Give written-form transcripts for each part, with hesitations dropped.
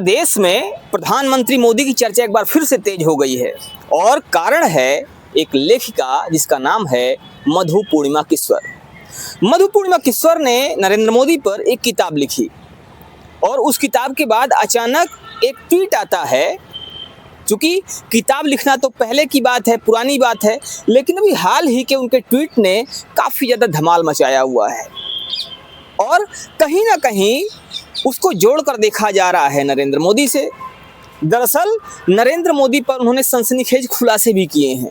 देश में प्रधानमंत्री मोदी की चर्चा एक बार फिर से तेज हो गई है और कारण है एक लेखिका जिसका नाम है मधु पूर्णिमा किश्वर। मधु पूर्णिमा किश्वर ने नरेंद्र मोदी पर एक किताब लिखी और उस किताब के बाद अचानक एक ट्वीट आता है। चूंकि किताब लिखना तो पहले की बात है, पुरानी बात है, लेकिन अभी हाल ही के उनके ट्वीट ने काफ़ी ज़्यादा धमाल मचाया हुआ है और कहीं ना कहीं उसको जोड़कर देखा जा रहा है नरेंद्र मोदी से। दरअसल नरेंद्र मोदी पर उन्होंने सनसनीखेज खुलासे भी किए हैं।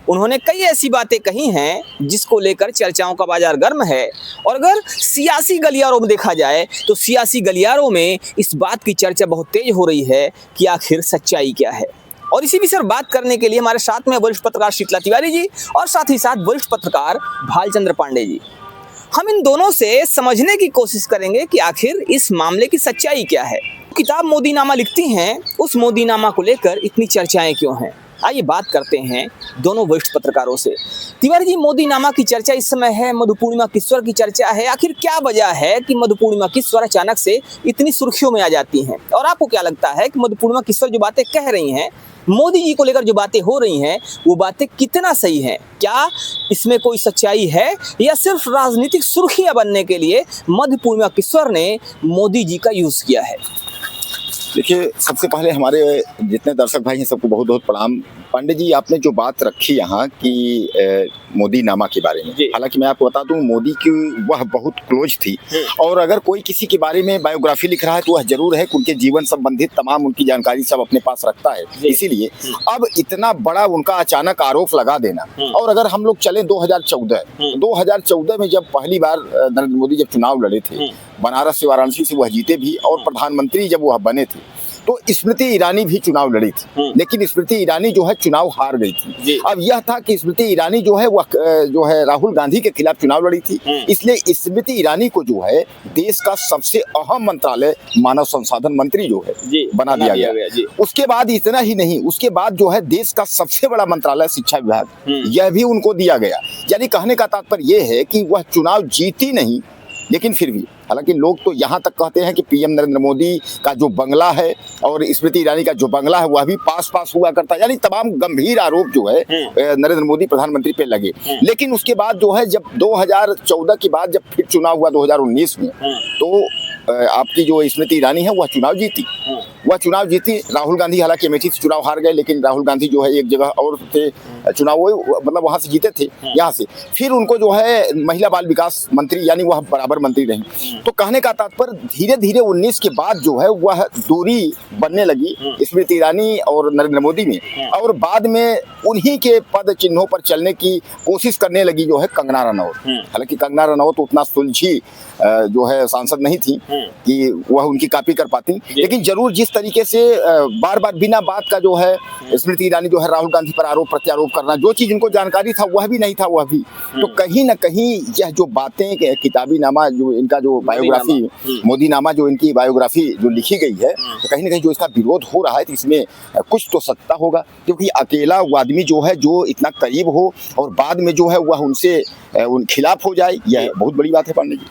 उन्होंने कई ऐसी बातें कही हैं जिसको लेकर चर्चाओं का बाजार गर्म है और अगर सियासी गलियारों में देखा जाए तो सियासी गलियारों में इस बात की चर्चा बहुत तेज हो रही है कि आखिर सच्चाई क्या है। और इसी विषय पर बात करने के लिए हमारे साथ में वरिष्ठ पत्रकार शीतला तिवारी जी और साथ ही साथ वरिष्ठ पत्रकार भालचंद्र पांडे जी। हम इन दोनों से समझने की कोशिश करेंगे कि आखिर इस मामले की सच्चाई क्या है। किताब मोदीनामा लिखती हैं, उस मोदीनामा को लेकर इतनी चर्चाएं क्यों हैं। आइए बात करते हैं दोनों वरिष्ठ पत्रकारों से। तिवारी जी, मोदीनामा की चर्चा इस समय है, मधु पूर्णिमा किश्वर की चर्चा है। आखिर क्या वजह है कि मधु पूर्णिमा किश्वर अचानक से इतनी सुर्खियों में आ जाती हैं? और आपको क्या लगता है कि मधु पूर्णिमा किश्वर जो बातें कह रही हैं, मोदी जी को लेकर जो बातें हो रही हैं, वो बातें कितना सही हैं? क्या इसमें कोई सच्चाई है या सिर्फ राजनीतिक सुर्खियां बनने के लिए मधु पूर्णिमा किश्वर ने मोदी जी का यूज किया है? देखिए, सबसे पहले हमारे जितने दर्शक भाई हैं सबको बहुत बहुत प्रणाम। पांडे जी, आपने जो बात रखी यहाँ कि मोदीनामा के बारे में, हालांकि मैं आपको बता दूं मोदी की वह बहुत क्लोज थी और अगर कोई किसी के बारे में बायोग्राफी लिख रहा है तो वह जरूर है कि उनके जीवन संबंधित तमाम उनकी जानकारी सब अपने पास रखता है। इसीलिए अब इतना बड़ा उनका अचानक आरोप लगा देना। और अगर हम लोग चले 2014 में जब पहली बार नरेंद्र मोदी जब चुनाव लड़े थे बनारस से, वाराणसी से वह जीते भी और प्रधानमंत्री जब वह बने थे तो स्मृति ईरानी भी चुनाव लड़ी थी, लेकिन स्मृति ईरानी जो है चुनाव हार गई थी। अब यह था कि स्मृति ईरानी जो है वह राहुल गांधी के खिलाफ चुनाव लड़ी थी, इसलिए स्मृति ईरानी को जो है देश का सबसे अहम मंत्रालय मानव संसाधन मंत्री जो है बना दिया गया। उसके बाद इतना ही नहीं, उसके बाद जो है देश का सबसे बड़ा मंत्रालय शिक्षा विभाग यह भी उनको दिया गया। यानी कहने का तात्पर्य यह है कि वह चुनाव जीती नहीं, लेकिन फिर भी, हालांकि लोग तो यहाँ तक कहते हैं कि पीएम नरेंद्र मोदी का जो बंगला है और स्मृति ईरानी का जो बंगला है वह भी पास हुआ करता है। यानी तमाम गंभीर आरोप जो है नरेंद्र मोदी प्रधानमंत्री पे लगे। लेकिन उसके बाद जो है जब 2014 के बाद जब फिर चुनाव हुआ 2019 में, तो आपकी जो स्मृति ईरानी है वह चुनाव जीती। राहुल गांधी हालांकि अमेठी से चुनाव हार गए, लेकिन राहुल गांधी जो है एक जगह और थे चुनाव, वो मतलब वहां से जीते थे यहाँ से। फिर उनको जो है महिला बाल विकास मंत्री यानी वह बराबर मंत्री रही। तो कहने का तात्पर्य धीरे धीरे 19 के बाद जो है वह दूरी बनने लगी स्मृति ईरानी और नरेंद्र मोदी में, और बाद में उन्हीं के पद चिन्हों पर चलने की कोशिश करने लगी जो है कंगना रनौत। हालांकि कंगना रनौत उतना सुलझी जो है सांसद नहीं थी कि वह उनकी कॉपी कर पाती, लेकिन जरूर जिस तरीके से बार बार बिना बात का जो है स्मृति ईरानी जो है राहुल गांधी पर आरोप प्रत्यारोप करना, जो चीज इनको जानकारी था वह भी नहीं था वह भी। तो कहीं ना कहीं यह जो बातें किताबी नामा जो इनका जो बायोग्राफी मोदीनामा जो इनकी बायोग्राफी जो लिखी गई है, तो कहीं ना कहीं जो इसका विरोध हो रहा है तो इसमें कुछ तो सत्ता होगा, क्योंकि अकेला वो आदमी जो है जो इतना करीब हो और बाद में जो है वह उनसे उन खिलाफ हो जाए, यह बहुत बड़ी बात है पांडे जी।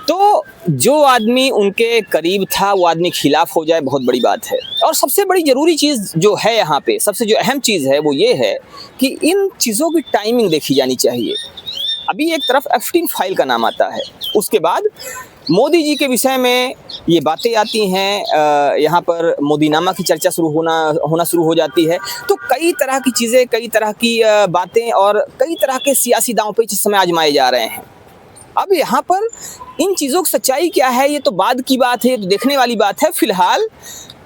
तो जो आदमी उनके करीब था वो आदमी खिलाफ हो जाए, बहुत बड़ी बात है। और सबसे बड़ी जरूरी चीज़ जो है यहाँ पे, सबसे जो अहम चीज़ है वो ये है कि इन चीज़ों की टाइमिंग देखी जानी चाहिए। अभी एक तरफ एप्स्टीन फाइल का नाम आता है, उसके बाद मोदी जी के विषय में ये बातें आती हैं, यहाँ पर मोदीनामा की चर्चा होना शुरू हो जाती है। तो कई तरह की चीज़ें, कई तरह की बातें और कई तरह के सियासी दांव पेच इस समय आजमाए जा रहे हैं। अब यहाँ पर इन चीज़ों की सच्चाई क्या है ये तो बाद की बात है, तो देखने वाली बात है। फिलहाल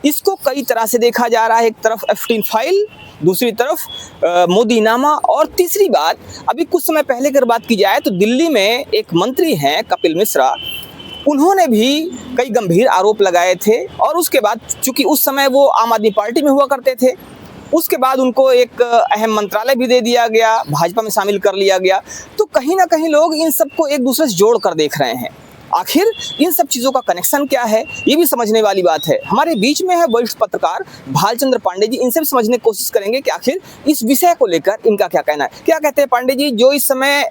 इसको कई तरह से देखा जा रहा है, एक तरफ एप्स्टीन फाइल, दूसरी तरफ मोदीनामा, और तीसरी बात अभी कुछ समय पहले अगर बात की जाए तो दिल्ली में एक मंत्री हैं कपिल मिश्रा, उन्होंने भी कई गंभीर आरोप लगाए थे और उसके बाद चूंकि उस समय वो आम आदमी पार्टी में हुआ करते थे, उसके बाद उनको एक अहम मंत्रालय भी दे दिया गया, भाजपा में शामिल कर लिया गया। तो कहीं ना कहीं लोग इन सबको एक दूसरे से जोड़ कर देख रहे हैं। आखिर इन सब चीज़ों का कनेक्शन क्या है, ये भी समझने वाली बात है। हमारे बीच में है वरिष्ठ पत्रकार भालचंद्र पांडे जी, इनसे भी समझने की कोशिश करेंगे कि आखिर इस विषय को लेकर इनका क्या कहना है। क्या कहते हैं पांडे जी, जो इस समय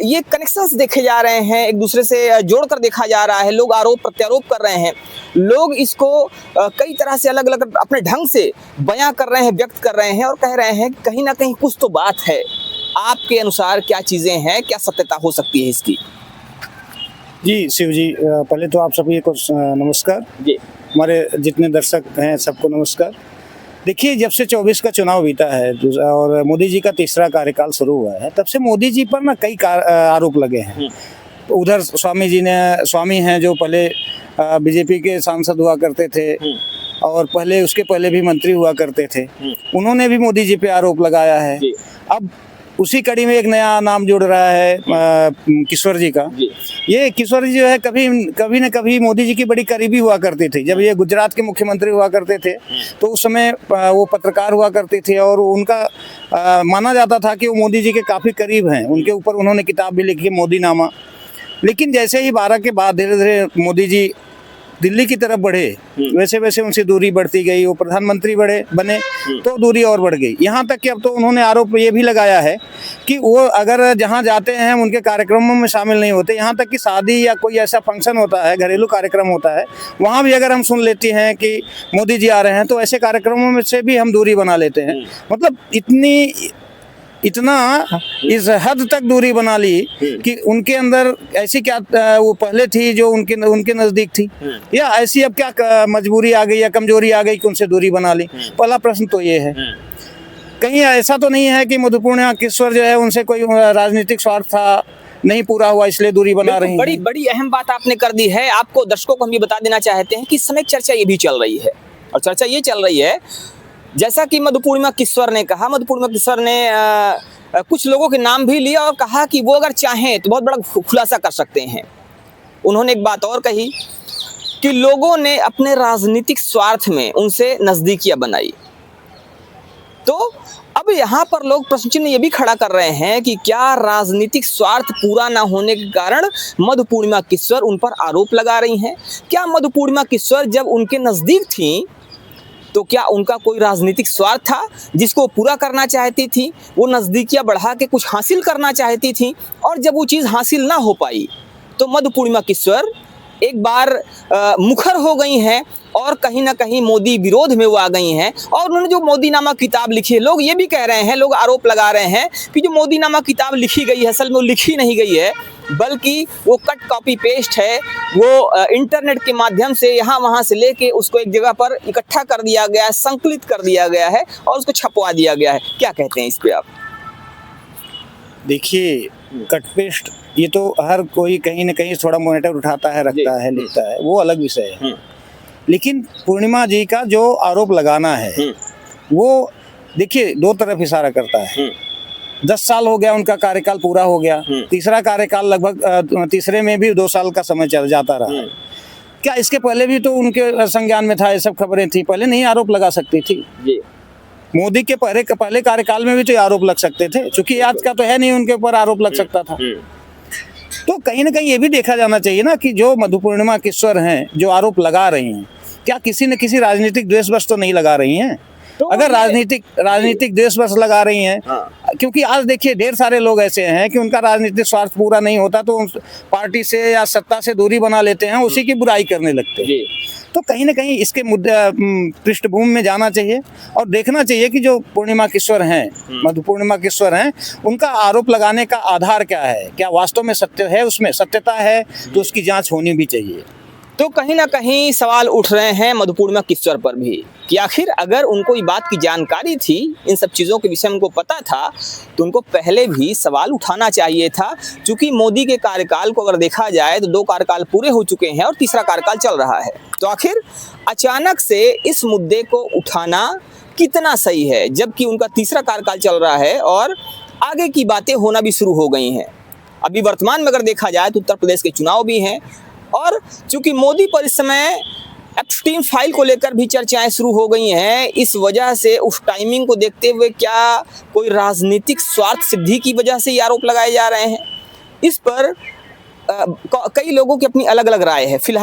ये कनेक्शंस देखे जा रहे हैं, एक दूसरे से जोड़कर देखा जा रहा है, लोग आरोप प्रत्यारोप कर रहे हैं, लोग इसको कई तरह से अलग अलग अपने ढंग से बयां कर रहे हैं, व्यक्त कर रहे हैं और कह रहे हैं कि कहीं ना कहीं कुछ तो बात है। आपके अनुसार क्या चीज़ें हैं, क्या सत्यता हो सकती है इसकी? जी शिव जी, पहले तो आप सभी को नमस्कार जी। हमारे जितने दर्शक हैं सबको नमस्कार। देखिए, जब से 24 का चुनाव बीता है और मोदी जी का तीसरा कार्यकाल शुरू हुआ है, तब से मोदी जी पर ना कई आरोप लगे हैं। उधर स्वामी हैं जो पहले बीजेपी के सांसद हुआ करते थे और उसके पहले भी मंत्री हुआ करते थे, उन्होंने भी मोदी जी पे आरोप लगाया है। अब उसी कड़ी में एक नया नाम जुड़ रहा है किशोर जी का। ये किशोर जी जो है कभी न कभी मोदी जी की बड़ी करीबी हुआ करती थी। जब ये गुजरात के मुख्यमंत्री हुआ करते थे तो उस समय वो पत्रकार हुआ करते थे और उनका माना जाता था कि वो मोदी जी के काफ़ी करीब हैं। उनके ऊपर उन्होंने किताब भी लिखी, मोदी नामा। लेकिन जैसे ही 12 के बाद धीरे धीरे मोदी जी दिल्ली की तरफ बढ़े, वैसे वैसे उनसे दूरी बढ़ती गई। वो प्रधानमंत्री बने तो दूरी और बढ़ गई। यहाँ तक कि अब तो उन्होंने आरोप ये भी लगाया है कि वो अगर जहाँ जाते हैं उनके कार्यक्रमों में शामिल नहीं होते। यहाँ तक कि शादी या कोई ऐसा फंक्शन होता है, घरेलू कार्यक्रम होता है, वहाँ भी अगर हम सुन लेते हैं कि मोदी जी आ रहे हैं तो ऐसे कार्यक्रमों में से भी हम दूरी बना लेते हैं। मतलब इतना इस हद तक दूरी बना ली कि उनके अंदर ऐसी क्या वो पहले थी जो उनके नजदीक थी, या ऐसी अब क्या मजबूरी आ गई या कमजोरी आ गई कि उनसे दूरी बना ली। पहला प्रश्न तो ये है। कहीं ऐसा तो नहीं है कि मधुपूर्णिमा किशोर जो है उनसे कोई राजनीतिक स्वार्थ था, नहीं पूरा हुआ इसलिए दूरी बना रही बड़ी बड़ी अहम बात आपने कर दी है। आपको दर्शकों को हम ये बता देना चाहते हैं कि इस समय चर्चा ये भी चल रही है, और चर्चा ये चल रही है जैसा कि मधुपूर्णिमा किशोर ने कहा। मधुपूर्णिमा किशोर ने कुछ लोगों के नाम भी लिया और कहा कि वो अगर चाहें तो बहुत बड़ा खुलासा कर सकते हैं। उन्होंने एक बात और कही कि लोगों ने अपने राजनीतिक स्वार्थ में उनसे नज़दीकियां बनाई। तो अब यहाँ पर लोग प्रश्न चिन्ह ये भी खड़ा कर रहे हैं कि क्या राजनीतिक स्वार्थ पूरा ना होने के कारण मधुपूर्णिमा किशोर उन पर आरोप लगा रही हैं? क्या मधुपूर्णिमा किशोर जब उनके नज़दीक थी तो क्या उनका कोई राजनीतिक स्वार्थ था जिसको पूरा करना चाहती थी? वो नज़दीकियां बढ़ा के कुछ हासिल करना चाहती थी, और जब वो चीज़ हासिल ना हो पाई तो मधुपूर्णिमा किशोर एक बार मुखर हो गई हैं और कहीं ना कहीं मोदी विरोध में वो आ गई हैं। और उन्होंने जो मोदी नामा किताब लिखी है, लोग ये भी कह रहे हैं, लोग आरोप लगा रहे हैं कि जो मोदी नामा किताब लिखी गई है असल में वो लिखी नहीं गई है, बल्कि वो कट कॉपी पेस्ट है। वो इंटरनेट के माध्यम से यहाँ वहाँ से लेके उसको एक जगह पर इकट्ठा कर दिया गया है, संकलित कर दिया गया है और उसको छपवा दिया गया है। क्या कहते हैं इस पे आप? देखिए, कट पेस्ट ये तो हर कोई कहीं ना कहीं थोड़ा मॉनिटर उठाता है, रखता है, लिखता है, वो अलग विषय है। लेकिन पूर्णिमा जी का जो आरोप लगाना है वो देखिए दो तरफ इशारा करता है। 10 साल हो गया उनका कार्यकाल पूरा हो गया, तीसरा कार्यकाल लगभग तीसरे में भी 2 साल का समय चल जाता रहा। क्या इसके पहले भी तो उनके संज्ञान में था, ये सब खबरें थी, पहले नहीं आरोप लगा सकती थी? मोदी के पहले कार्यकाल में भी तो आरोप लग सकते थे, क्योंकि आज का तो है नहीं उनके ऊपर आरोप लग सकता था। तो कहीं ना कहीं ये भी देखा जाना चाहिए ना कि जो मधुपूर्णिमा किशोर हैं जो आरोप लगा रही हैं, क्या किसी न किसी राजनीतिक द्वेषवश तो नहीं लगा रही हैं? तो अगर राजनीतिक द्वेषवश लगा रही हैं, क्योंकि आज देखिए ढेर सारे लोग ऐसे हैं कि उनका राजनीतिक स्वार्थ पूरा नहीं होता तो पार्टी से या सत्ता से दूरी बना लेते हैं, उसी की बुराई करने लगते हैं। तो कहीं ना कहीं इसके मुद्दे पृष्ठभूमि में जाना चाहिए और देखना चाहिए कि जो पूर्णिमा किशोर हैं, मधुपूर्णिमा किशोर हैं, उनका आरोप लगाने का आधार क्या है, क्या वास्तव में सत्य है, उसमें सत्यता है, तो उसकी जांच होनी भी चाहिए। तो कहीं ना कहीं सवाल उठ रहे हैं मधुपूर्णिमा किशोर पर भी कि आखिर अगर उनको ये बात की जानकारी थी, इन सब चीज़ों के विषय में उनको पता था, तो उनको पहले भी सवाल उठाना चाहिए था। क्योंकि मोदी के कार्यकाल को अगर देखा जाए तो 2 कार्यकाल पूरे हो चुके हैं और तीसरा कार्यकाल चल रहा है। तो आखिर अचानक से इस मुद्दे को उठाना कितना सही है, जबकि उनका तीसरा कार्यकाल चल रहा है और आगे की बातें होना भी शुरू हो गई हैं। अभी वर्तमान में अगर देखा जाए तो उत्तर प्रदेश के चुनाव भी हैं, और चूंकि मोदी पर इस समय एप्स्टीन फाइल को लेकर भी चर्चाएं शुरू हो गई हैं, इस वजह से उस टाइमिंग को देखते हुए क्या कोई राजनीतिक स्वार्थ सिद्धि की वजह से ये आरोप लगाए जा रहे हैं? इस पर कई लोगों की अपनी अलग अलग राय है। फिलहाल